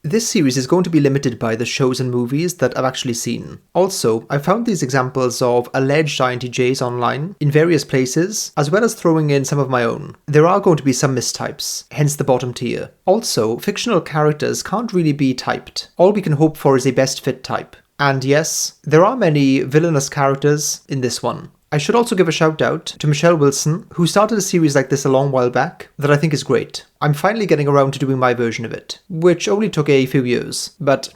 This series is going to be limited by the shows and movies that I've actually seen. Also, I found these examples of alleged INTJs online in various places, as well as throwing in some of my own. There are going to be some mistypes, hence the bottom tier. Also, fictional characters can't really be typed. All we can hope for is a best fit type. And yes, there are many villainous characters in this one. I should also give a shout out to Michelle Wilson, who started a series like this a long while back that I think is great. I'm finally getting around to doing my version of it, which only took a few years. But,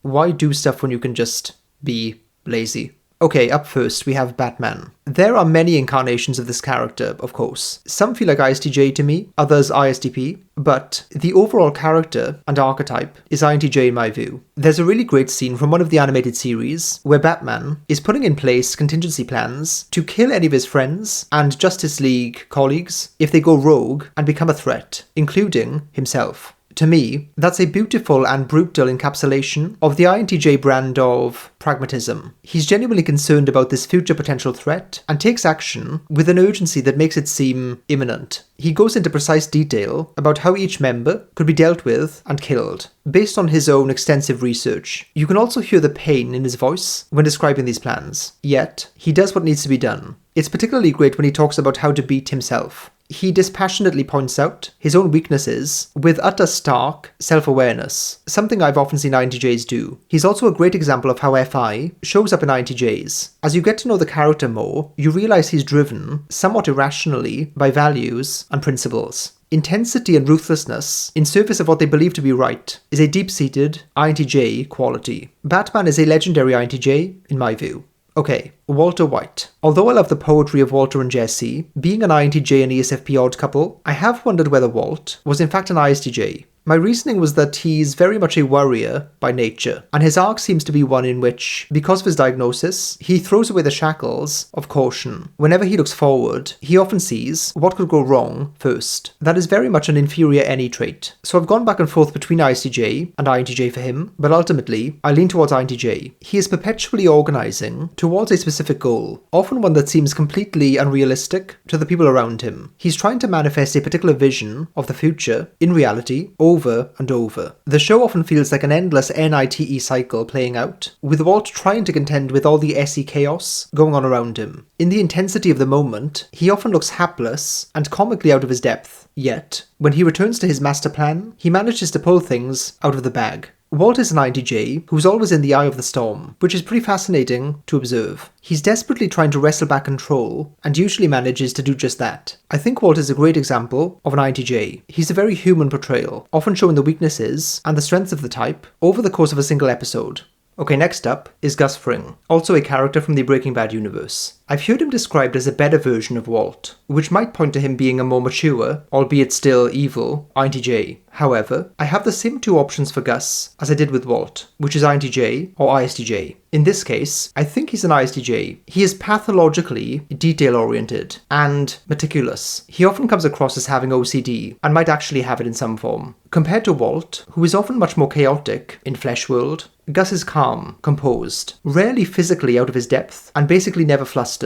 why do stuff when you can just be lazy? Okay, up first we have Batman. There are many incarnations of this character, of course. Some feel like ISTJ to me, others ISTP, but the overall character and archetype is INTJ in my view. There's a really great scene from one of the animated series where Batman is putting in place contingency plans to kill any of his friends and Justice League colleagues if they go rogue and become a threat, including himself. To me, that's a beautiful and brutal encapsulation of the INTJ brand of pragmatism. He's genuinely concerned about this future potential threat and takes action with an urgency that makes it seem imminent. He goes into precise detail about how each member could be dealt with and killed, based on his own extensive research. You can also hear the pain in his voice when describing these plans. Yet, he does what needs to be done. It's particularly great when he talks about how to beat himself. He dispassionately points out his own weaknesses with utter stark self-awareness, something I've often seen INTJs do. He's also a great example of how FI shows up in INTJs. As you get to know the character more, you realise he's driven, somewhat irrationally, by values and principles. Intensity and ruthlessness, in service of what they believe to be right, is a deep-seated INTJ quality. Batman is a legendary INTJ, in my view. Okay, Walter White. Although I love the poetry of Walter and Jesse, being an INTJ and ESFP odd couple, I have wondered whether Walt was in fact an ISTJ. My reasoning was that he's very much a worrier by nature, and his arc seems to be one in which, because of his diagnosis, he throws away the shackles of caution. Whenever he looks forward, he often sees what could go wrong first. That is very much an inferior any trait. So I've gone back and forth between ISTJ and INTJ for him, but ultimately, I lean towards INTJ. He is perpetually organising towards a specific goal, often one that seems completely unrealistic to the people around him. He's trying to manifest a particular vision of the future, in reality, over and over. The show often feels like an endless NITE cycle playing out, with Walt trying to contend with all the SE chaos going on around him. In the intensity of the moment, he often looks hapless and comically out of his depth. Yet, when he returns to his master plan, he manages to pull things out of the bag. Walt is an INTJ who's always in the eye of the storm, which is pretty fascinating to observe. He's desperately trying to wrestle back control, and usually manages to do just that. I think Walt is a great example of an INTJ. He's a very human portrayal, often showing the weaknesses and the strengths of the type over the course of a single episode. Okay, next up is Gus Fring, also a character from the Breaking Bad universe. I've heard him described as a better version of Walt, which might point to him being a more mature, albeit still evil, INTJ. However, I have the same two options for Gus as I did with Walt, which is INTJ or ISTJ. In this case, I think he's an ISTJ. He is pathologically detail-oriented and meticulous. He often comes across as having OCD, and might actually have it in some form. Compared to Walt, who is often much more chaotic in Flesh World, Gus is calm, composed, rarely physically out of his depth, and basically never flustered.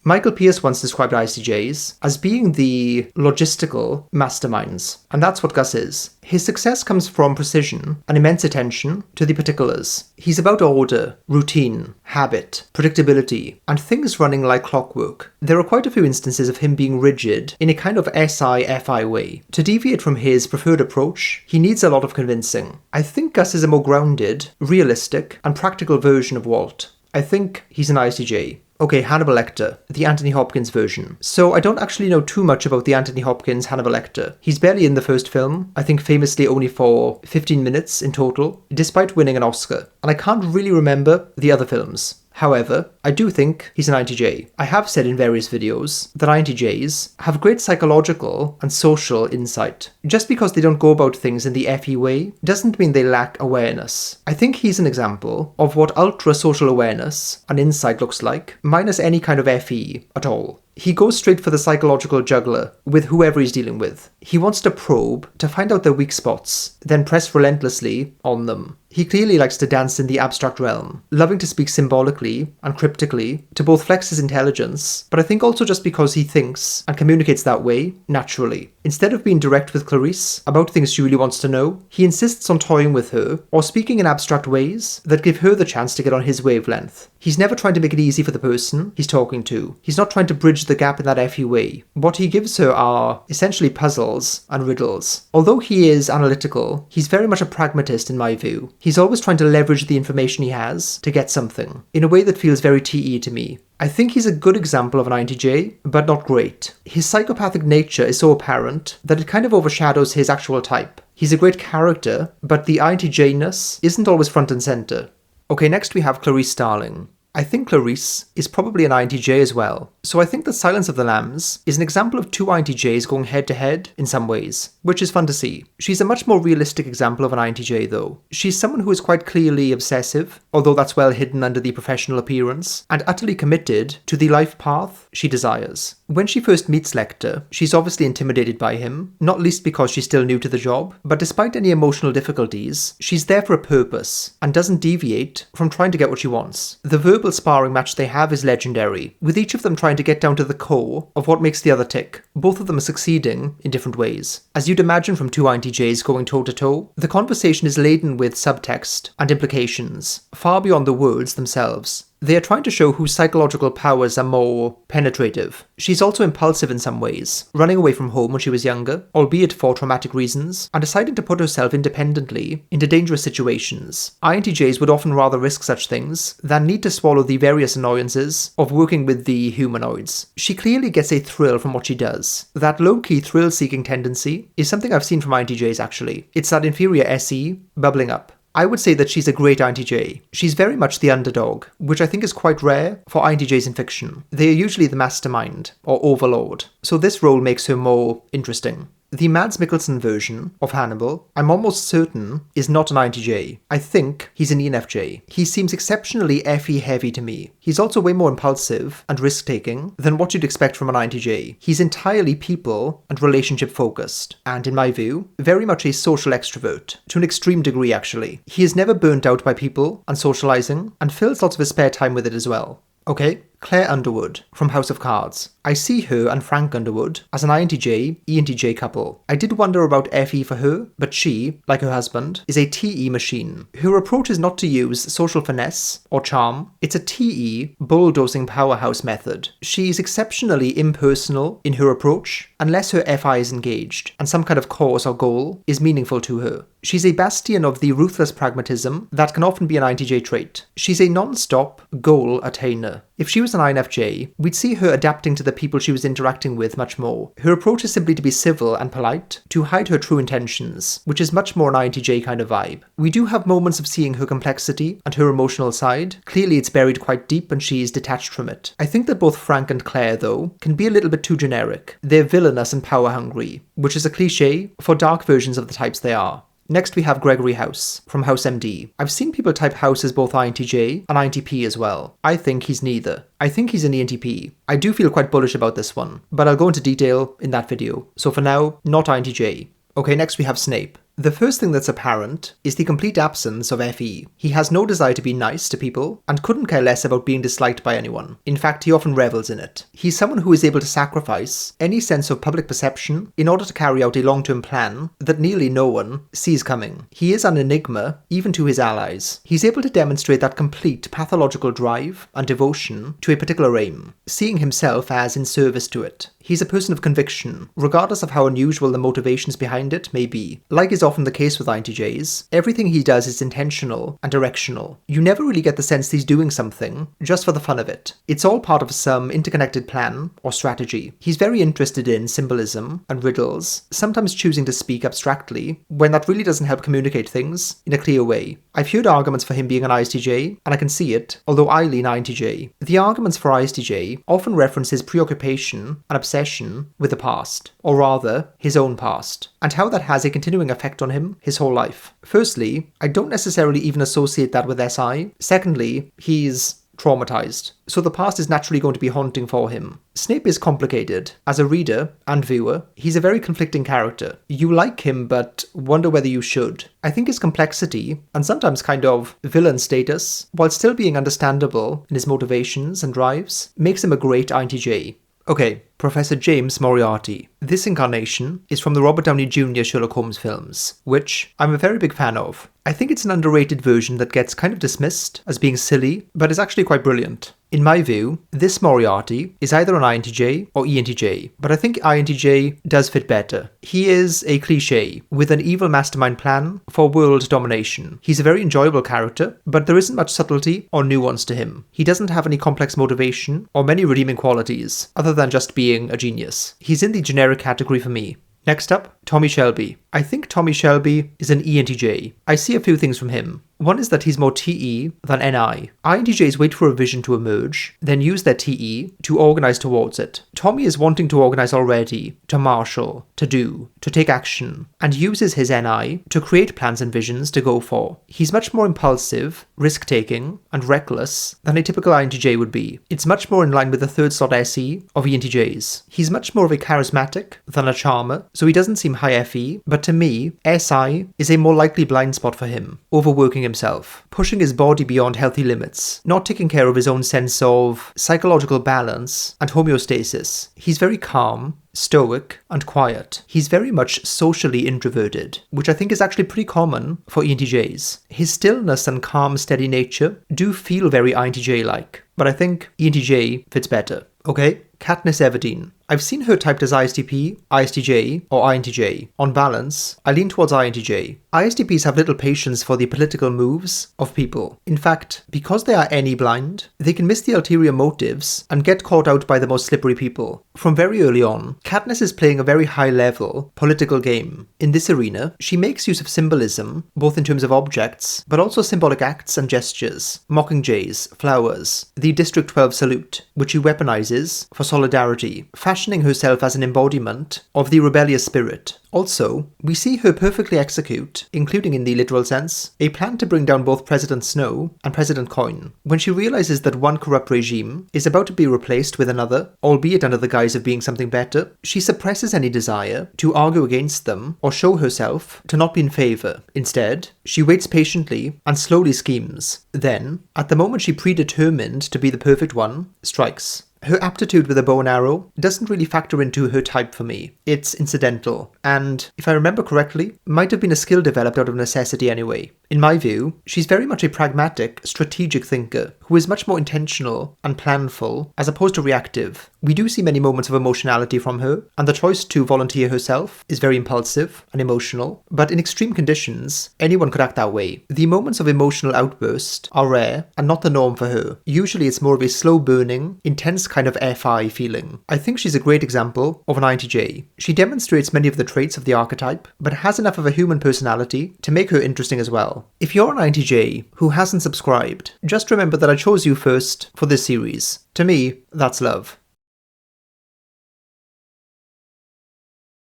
Michael Pearce once described ISTJs as being the logistical masterminds, and that's what Gus is. His success comes from precision and immense attention to the particulars. He's about order, routine, habit, predictability, and things running like clockwork. There are quite a few instances of him being rigid in a kind of SI-FI way. To deviate from his preferred approach, he needs a lot of convincing. I think Gus is a more grounded, realistic, and practical version of Walt. I think he's an ISTJ. Okay, Hannibal Lecter, the Anthony Hopkins version. So I don't actually know too much about the Anthony Hopkins Hannibal Lecter. He's barely in the first film, I think famously only for 15 minutes in total, despite winning an Oscar. And I can't really remember the other films. However, I do think he's an INTJ. I have said in various videos that INTJs have great psychological and social insight. Just because they don't go about things in the FE way doesn't mean they lack awareness. I think he's an example of what ultra-social awareness and insight looks like, minus any kind of FE at all. He goes straight for the psychological juggler with whoever he's dealing with. He wants to probe to find out their weak spots, then press relentlessly on them. He clearly likes to dance in the abstract realm, loving to speak symbolically and cryptically to both flex his intelligence, but I think also just because he thinks and communicates that way naturally. Instead of being direct with Clarice about things she really wants to know, he insists on toying with her or speaking in abstract ways that give her the chance to get on his wavelength. He's never trying to make it easy for the person he's talking to. He's not trying to bridge the gap in that Effie way. What he gives her are essentially puzzles and riddles. Although he is analytical, he's very much a pragmatist in my view. He's always trying to leverage the information he has to get something, in a way that feels very TE to me. I think he's a good example of an INTJ, but not great. His psychopathic nature is so apparent that it kind of overshadows his actual type. He's a great character, but the INTJ-ness isn't always front and centre. Okay, next we have Clarice Starling. I think Clarice is probably an INTJ as well. So I think that Silence of the Lambs is an example of two INTJs going head to head in some ways, which is fun to see. She's a much more realistic example of an INTJ though. She's someone who is quite clearly obsessive, although that's well hidden under the professional appearance, and utterly committed to the life path she desires. When she first meets Lecter, she's obviously intimidated by him, not least because she's still new to the job, but despite any emotional difficulties, she's there for a purpose, and doesn't deviate from trying to get what she wants. The verbal sparring match they have is legendary, with each of them trying to get down to the core of what makes the other tick. Both of them are succeeding in different ways. As you'd imagine from two INTJs going toe-to-toe, the conversation is laden with subtext and implications, far beyond the words themselves. They are trying to show whose psychological powers are more penetrative. She's also impulsive in some ways, running away from home when she was younger, albeit for traumatic reasons, and deciding to put herself independently into dangerous situations. INTJs would often rather risk such things than need to swallow the various annoyances of working with the humanoids. She clearly gets a thrill from what she does. That low-key thrill-seeking tendency is something I've seen from INTJs actually. It's that inferior SE bubbling up. I would say that she's a great INTJ. She's very much the underdog, which I think is quite rare for INTJs in fiction. They are usually the mastermind, or overlord, so this role makes her more interesting. The Mads Mikkelsen version of Hannibal, I'm almost certain, is not an INTJ. I think he's an ENFJ. He seems exceptionally FE heavy to me. He's also way more impulsive and risk-taking than what you'd expect from an INTJ. He's entirely people and relationship focused, and in my view, very much a social extrovert, to an extreme degree actually. He is never burnt out by people and socializing, and fills lots of his spare time with it as well. Okay, Claire Underwood from House of Cards. I see her and Frank Underwood as an INTJ, ENTJ couple. I did wonder about FE for her, but she, like her husband, is a TE machine. Her approach is not to use social finesse or charm. It's a TE bulldozing powerhouse method. She's exceptionally impersonal in her approach, unless her FI is engaged, and some kind of cause or goal is meaningful to her. She's a bastion of the ruthless pragmatism that can often be an INTJ trait. She's a non-stop goal attainer. If she was an INFJ, we'd see her adapting to the people she was interacting with much more. Her approach is simply to be civil and polite, to hide her true intentions, which is much more an INTJ kind of vibe. We do have moments of seeing her complexity and her emotional side. Clearly it's buried quite deep and she's detached from it. I think that both Frank and Claire, though, can be a little bit too generic. They're villainous and power-hungry, which is a cliche for dark versions of the types they are. Next we have Gregory House, from House MD. I've seen people type House as both INTJ and INTP as well. I think he's neither. I think he's an ENTP. I do feel quite bullish about this one, but I'll go into detail in that video. So for now, not INTJ. Okay, next we have Snape. The first thing that's apparent is the complete absence of FE. He has no desire to be nice to people and couldn't care less about being disliked by anyone. In fact, he often revels in it. He's someone who is able to sacrifice any sense of public perception in order to carry out a long-term plan that nearly no one sees coming. He is an enigma, even to his allies. He's able to demonstrate that complete pathological drive and devotion to a particular aim, seeing himself as in service to it. He's a person of conviction, regardless of how unusual the motivations behind it may be. Like is often the case with INTJs, everything he does is intentional and directional. You never really get the sense he's doing something just for the fun of it. It's all part of some interconnected plan or strategy. He's very interested in symbolism and riddles, sometimes choosing to speak abstractly when that really doesn't help communicate things in a clear way. I've heard arguments for him being an ISTJ, and I can see it, although I lean INTJ. The arguments for ISTJ often reference his preoccupation and obsession with the past, or rather, his own past, and how that has a continuing effect on him his whole life. Firstly, I don't necessarily even associate that with SI. Secondly, he's traumatized, so the past is naturally going to be haunting for him. Snape is complicated. As a reader and viewer, he's a very conflicting character. You like him, but wonder whether you should. I think his complexity, and sometimes kind of villain status, while still being understandable in his motivations and drives, makes him a great INTJ. Okay, Professor James Moriarty. This incarnation is from the Robert Downey Jr. Sherlock Holmes films, which I'm a very big fan of. I think it's an underrated version that gets kind of dismissed as being silly, but is actually quite brilliant. In my view, this Moriarty is either an INTJ or ENTJ, but I think INTJ does fit better. He is a cliché with an evil mastermind plan for world domination. He's a very enjoyable character, but there isn't much subtlety or nuance to him. He doesn't have any complex motivation or many redeeming qualities, other than just being a genius. He's in the generic category for me. Next up, Tommy Shelby. I think Tommy Shelby is an ENTJ. I see a few things from him. One is that he's more TE than NI. INTJs wait for a vision to emerge, then use their TE to organize towards it. Tommy is wanting to organize already, to marshal, to do, to take action, and uses his NI to create plans and visions to go for. He's much more impulsive, risk-taking, and reckless than a typical INTJ would be. It's much more in line with the third slot SE of ENTJs. He's much more of a charismatic than a charmer, so he doesn't seem high FE, but to me, SI is a more likely blind spot for him, overworking himself, pushing his body beyond healthy limits, not taking care of his own sense of psychological balance and homeostasis. He's very calm, stoic, and quiet. He's very much socially introverted, which I think is actually pretty common for ENTJs. His stillness and calm, steady nature do feel very INTJ-like, but I think ENTJ fits better. Okay, Katniss Everdeen. I've seen her typed as ISTP, ISTJ, or INTJ. On balance, I lean towards INTJ. ISTPs have little patience for the political moves of people. In fact, because they are any blind, they can miss the ulterior motives and get caught out by the most slippery people. From very early on, Katniss is playing a very high-level political game. In this arena, she makes use of symbolism, both in terms of objects, but also symbolic acts and gestures. Mockingjays, flowers, the District 12 salute, which she weaponizes for solidarity, fashioning herself as an embodiment of the rebellious spirit. Also, we see her perfectly execute, including in the literal sense, a plan to bring down both President Snow and President Coin. When she realizes that one corrupt regime is about to be replaced with another, albeit under the guise of being something better, she suppresses any desire to argue against them or show herself to not be in favor. Instead, she waits patiently and slowly schemes. Then, at the moment she predetermined to be the perfect one, strikes. Her aptitude with a bow and arrow doesn't really factor into her type for me. It's incidental, and, if I remember correctly, might have been a skill developed out of necessity anyway. In my view, she's very much a pragmatic, strategic thinker, who is much more intentional and planful, as opposed to reactive. We do see many moments of emotionality from her, and the choice to volunteer herself is very impulsive and emotional, but in extreme conditions, anyone could act that way. The moments of emotional outburst are rare and not the norm for her. Usually it's more of a slow-burning, intense kind of FI feeling. I think she's a great example of an INTJ. She demonstrates many of the traits of the archetype, but has enough of a human personality to make her interesting as well. If you're an INTJ who hasn't subscribed, just remember that I chose you first for this series. To me, that's love.